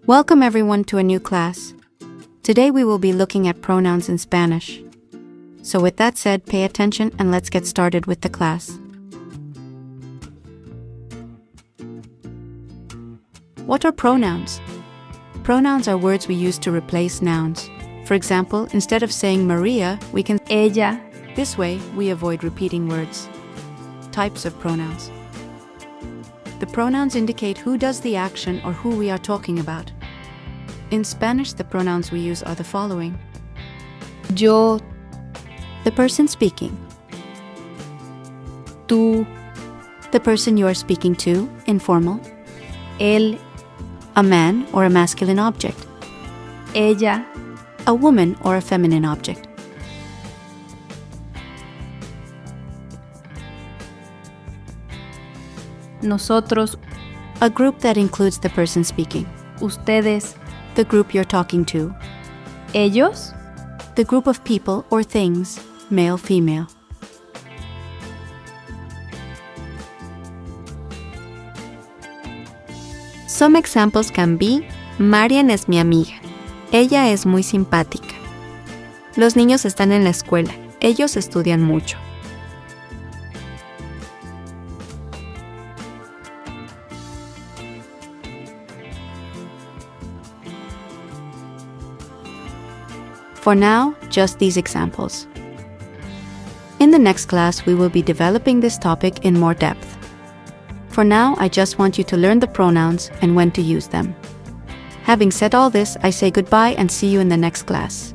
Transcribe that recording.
Welcome everyone to a new class. Today we will be looking at pronouns in Spanish. So with that said, pay attention and let's get started with the class. What are pronouns? Pronouns are words we use to replace nouns. For example, instead of saying Maria, we can ella, This way, we avoid repeating words. Types of pronouns. The pronouns indicate who does the action or who we are talking about. In Spanish, the pronouns we use are the following: yo, the person speaking, tú, the person you are speaking to, informal, él, a man or a masculine object, ella, a woman or a feminine object. nosotros, A group that includes the person speaking, ustedes, the group you're talking to, ellos, the group of people or things, male, female. Some examples can be: Marian es mi amiga. Ella es muy simpática. Los niños están en la escuela. Ellos estudian mucho. For now, just these examples. In the next class, we will be developing this topic in more depth. For now, I just want you to learn the pronouns and when to use them. Having said all this, I say goodbye and see you in the next class.